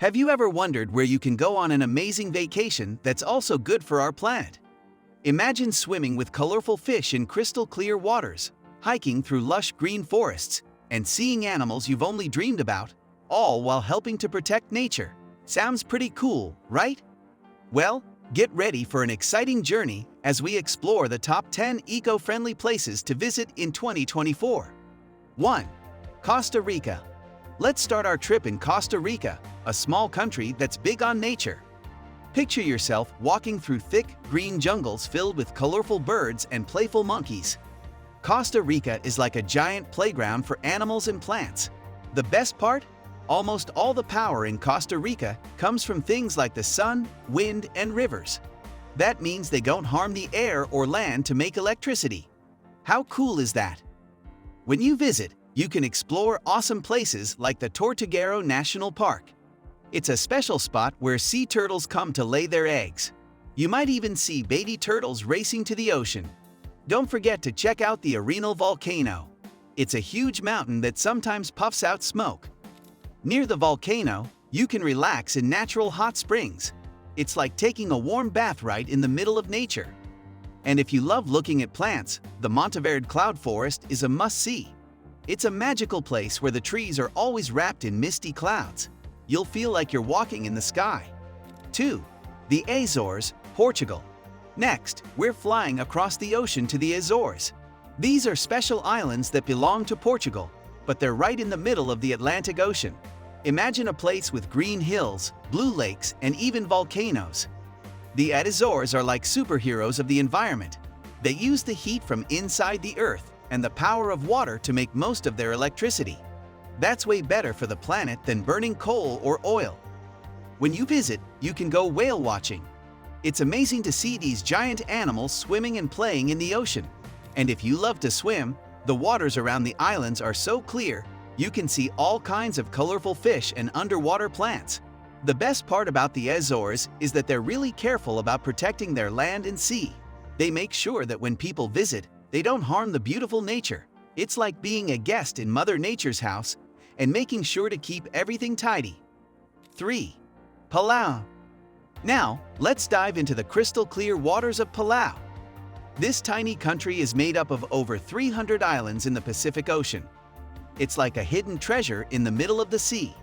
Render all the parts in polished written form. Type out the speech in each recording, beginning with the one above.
Have you ever wondered where you can go on an amazing vacation that's also good for our planet? Imagine swimming with colorful fish in crystal clear waters, hiking through lush green forests, and seeing animals you've only dreamed about, all while helping to protect nature. Sounds pretty cool, right? Well, get ready for an exciting journey as we explore the top 10 eco-friendly places to visit in 2024. 1. Costa Rica. Let's start our trip in Costa Rica, a small country that's big on nature. Picture yourself walking through thick, green jungles filled with colorful birds and playful monkeys. Costa Rica is like a giant playground for animals and plants. The best part? Almost all the power in Costa Rica comes from things like the sun, wind, and rivers. That means they don't harm the air or land to make electricity. How cool is that? When you visit, you can explore awesome places like the Tortuguero National Park. It's a special spot where sea turtles come to lay their eggs. You might even see baby turtles racing to the ocean. Don't forget to check out the Arenal volcano. It's a huge mountain that sometimes puffs out smoke. Near the volcano, you can relax in natural hot springs. It's like taking a warm bath right in the middle of nature. And if you love looking at plants, the Monteverde Cloud Forest is a must-see. It's a magical place where the trees are always wrapped in misty clouds. You'll feel like you're walking in the sky. 2. The Azores, Portugal. Next, we're flying across the ocean to the Azores. These are special islands that belong to Portugal, but they're right in the middle of the Atlantic Ocean. Imagine a place with green hills, blue lakes, and even volcanoes. The Azores are like superheroes of the environment. They use the heat from inside the earth and the power of water to make most of their electricity. That's way better for the planet than burning coal or oil. When you visit, you can go whale watching. It's amazing to see these giant animals swimming and playing in the ocean. And if you love to swim, the waters around the islands are so clear, you can see all kinds of colorful fish and underwater plants. The best part about the Azores is that they're really careful about protecting their land and sea. They make sure that when people visit, they don't harm the beautiful nature. It's like being a guest in Mother Nature's house and making sure to keep everything tidy. 3. Palau. Now, let's dive into the crystal clear waters of Palau. This tiny country is made up of over 300 islands in the Pacific Ocean. It's like a hidden treasure in the middle of the sea.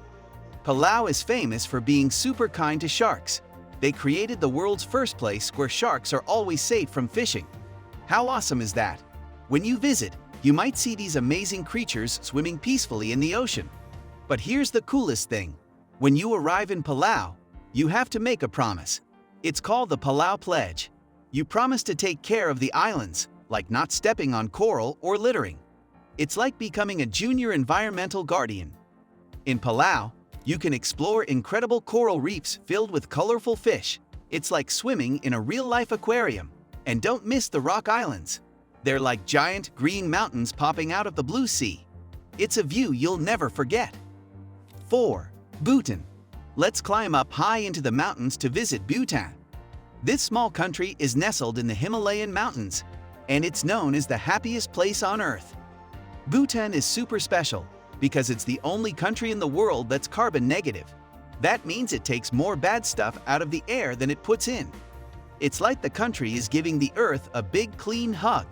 Palau is famous for being super kind to sharks. They created the world's first place where sharks are always safe from fishing. How awesome is that? When you visit, you might see these amazing creatures swimming peacefully in the ocean. But here's the coolest thing. When you arrive in Palau, you have to make a promise. It's called the Palau Pledge. You promise to take care of the islands, like not stepping on coral or littering. It's like becoming a junior environmental guardian. In Palau, you can explore incredible coral reefs filled with colorful fish. It's like swimming in a real-life aquarium. And don't miss the rock islands. They're like giant green mountains popping out of the blue sea. It's a view you'll never forget. 4. Bhutan. Let's climb up high into the mountains to visit Bhutan. This small country is nestled in the Himalayan mountains, and it's known as the happiest place on earth. Bhutan is super special because it's the only country in the world that's carbon negative. That means it takes more bad stuff out of the air than it puts in. It's like the country is giving the earth a big clean hug.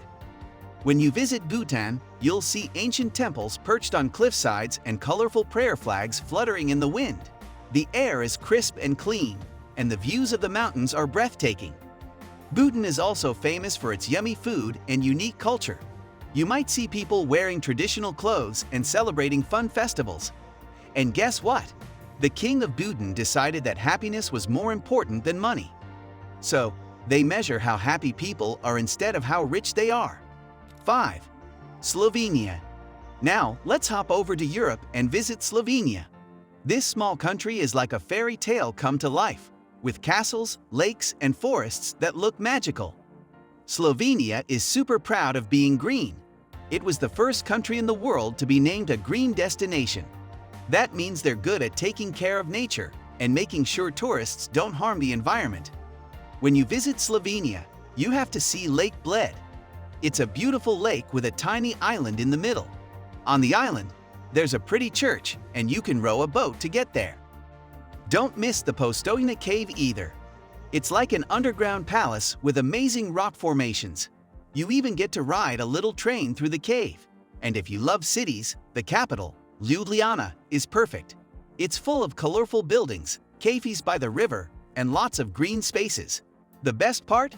When you visit Bhutan, you'll see ancient temples perched on cliff sides and colorful prayer flags fluttering in the wind. The air is crisp and clean, and the views of the mountains are breathtaking. Bhutan is also famous for its yummy food and unique culture. You might see people wearing traditional clothes and celebrating fun festivals. And guess what? The king of Bhutan decided that happiness was more important than money. So, they measure how happy people are instead of how rich they are. 5. Slovenia. Now, let's hop over to Europe and visit Slovenia. This small country is like a fairy tale come to life, with castles, lakes, and forests that look magical. Slovenia is super proud of being green. It was the first country in the world to be named a green destination. That means they're good at taking care of nature and making sure tourists don't harm the environment. When you visit Slovenia, you have to see Lake Bled. It's a beautiful lake with a tiny island in the middle. On the island, there's a pretty church, and you can row a boat to get there. Don't miss the Postojna Cave either. It's like an underground palace with amazing rock formations. You even get to ride a little train through the cave. And if you love cities, the capital, Ljubljana, is perfect. It's full of colorful buildings, cafes by the river, and lots of green spaces. The best part?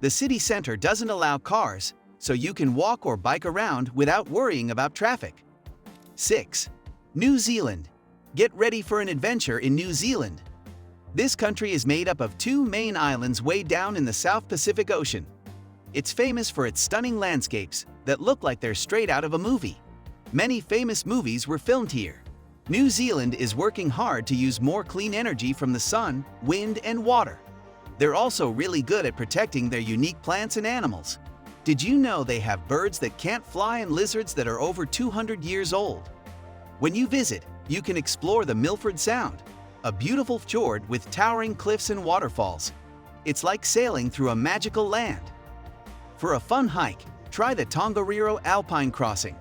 The city center doesn't allow cars, so you can walk or bike around without worrying about traffic. 6. New Zealand. Get ready for an adventure in New Zealand. This country is made up of two main islands way down in the South Pacific Ocean. It's famous for its stunning landscapes that look like they're straight out of a movie. Many famous movies were filmed here. New Zealand is working hard to use more clean energy from the sun, wind, and water. They're also really good at protecting their unique plants and animals. Did you know they have birds that can't fly and lizards that are over 200 years old? When you visit, you can explore the Milford Sound, a beautiful fjord with towering cliffs and waterfalls. It's like sailing through a magical land. For a fun hike, try the Tongariro Alpine Crossing.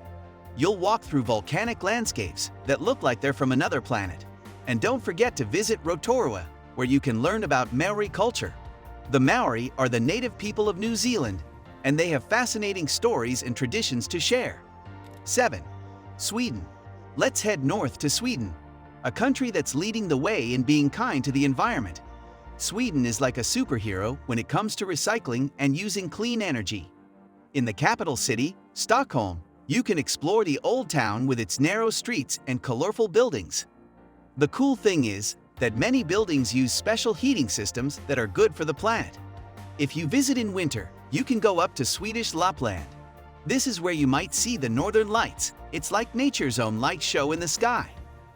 You'll walk through volcanic landscapes that look like they're from another planet. And don't forget to visit Rotorua, where you can learn about Maori culture. The Maori are the native people of New Zealand, and they have fascinating stories and traditions to share. 7. Sweden. Let's head north to Sweden, a country that's leading the way in being kind to the environment. Sweden is like a superhero when it comes to recycling and using clean energy. In the capital city, Stockholm, you can explore the old town with its narrow streets and colorful buildings. The cool thing is that many buildings use special heating systems that are good for the planet. If you visit in winter, you can go up to Swedish Lapland. This is where you might see the northern lights. It's like nature's own light show in the sky.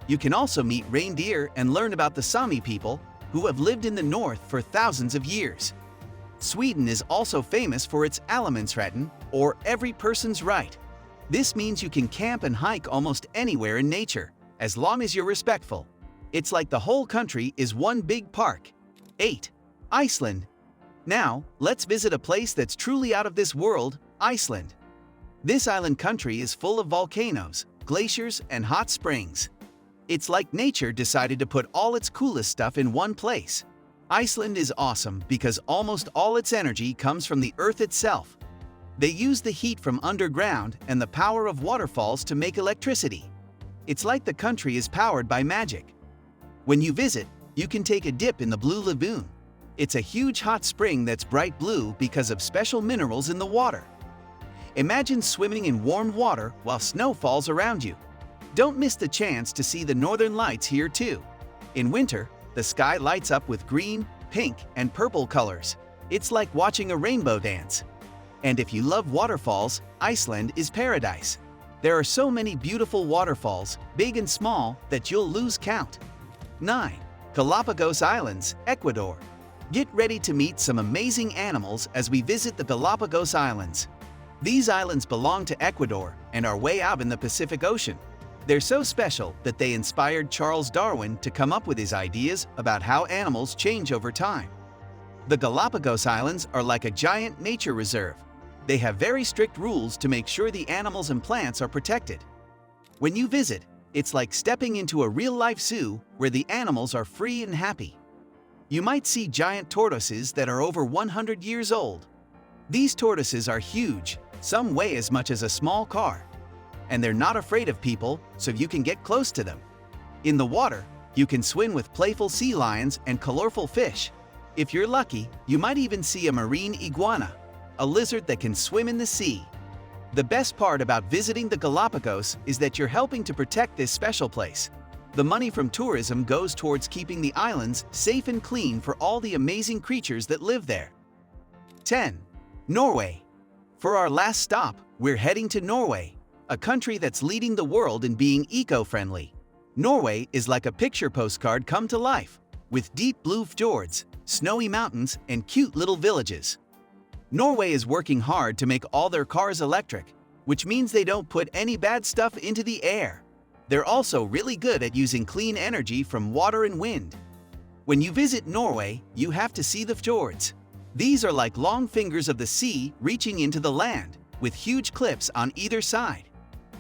You can also meet reindeer and learn about the Sami people, who have lived in the north for thousands of years. Sweden is also famous for its allemansrätten, or every person's right. This means you can camp and hike almost anywhere in nature, as long as you're respectful. It's like the whole country is one big park. 8. Iceland. Now, let's visit a place that's truly out of this world, Iceland. This island country is full of volcanoes, glaciers, and hot springs. It's like nature decided to put all its coolest stuff in one place. Iceland is awesome because almost all its energy comes from the earth itself. They use the heat from underground and the power of waterfalls to make electricity. It's like the country is powered by magic. When you visit, you can take a dip in the Blue Lagoon. It's a huge hot spring that's bright blue because of special minerals in the water. Imagine swimming in warm water while snow falls around you. Don't miss the chance to see the northern lights here too. In winter, the sky lights up with green, pink, and purple colors. It's like watching a rainbow dance. And if you love waterfalls, Iceland is paradise. There are so many beautiful waterfalls, big and small, that you'll lose count. 9. Galapagos Islands, Ecuador. Get ready to meet some amazing animals as we visit the Galapagos Islands. These islands belong to Ecuador and are way out in the Pacific Ocean. They're so special that they inspired Charles Darwin to come up with his ideas about how animals change over time. The Galapagos Islands are like a giant nature reserve. They have very strict rules to make sure the animals and plants are protected. When you visit, it's like stepping into a real-life zoo where the animals are free and happy. You might see giant tortoises that are over 100 years old. These tortoises are huge, some weigh as much as a small car. And they're not afraid of people, so you can get close to them. In the water, you can swim with playful sea lions and colorful fish. If you're lucky, you might even see a marine iguana, a lizard that can swim in the sea. The best part about visiting the Galapagos is that you're helping to protect this special place. The money from tourism goes towards keeping the islands safe and clean for all the amazing creatures that live there. 10. Norway. For our last stop, we're heading to Norway, a country that's leading the world in being eco-friendly. Norway is like a picture postcard come to life, with deep blue fjords, snowy mountains, and cute little villages. Norway is working hard to make all their cars electric, which means they don't put any bad stuff into the air. They're also really good at using clean energy from water and wind. When you visit Norway, you have to see the fjords. These are like long fingers of the sea reaching into the land, with huge cliffs on either side.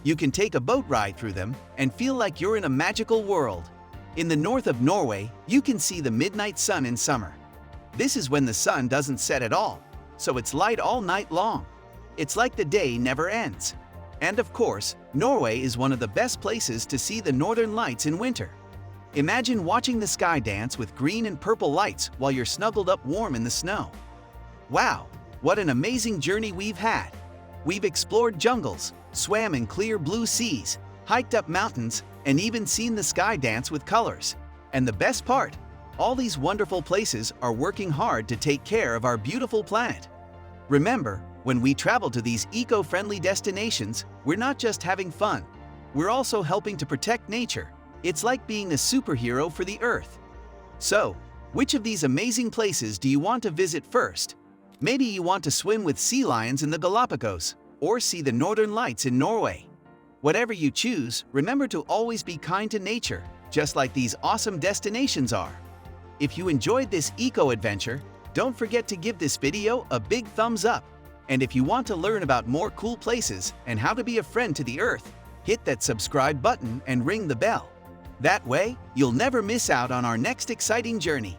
You can take a boat ride through them and feel like you're in a magical world. In the north of Norway, you can see the midnight sun in summer. This is when the sun doesn't set at all, so it's light all night long. It's like the day never ends. And of course, Norway is one of the best places to see the northern lights in winter. Imagine watching the sky dance with green and purple lights while you're snuggled up warm in the snow. Wow, what an amazing journey we've had! We've explored jungles, swam in clear blue seas, hiked up mountains, and even seen the sky dance with colors. And the best part, all these wonderful places are working hard to take care of our beautiful planet. Remember, when we travel to these eco-friendly destinations, we're not just having fun, we're also helping to protect nature. It's like being a superhero for the Earth. So, which of these amazing places do you want to visit first? Maybe you want to swim with sea lions in the Galapagos, or see the northern lights in Norway. Whatever you choose, remember to always be kind to nature, just like these awesome destinations are. If you enjoyed this eco-adventure, don't forget to give this video a big thumbs up. And if you want to learn about more cool places and how to be a friend to the Earth, hit that subscribe button and ring the bell. That way, you'll never miss out on our next exciting journey.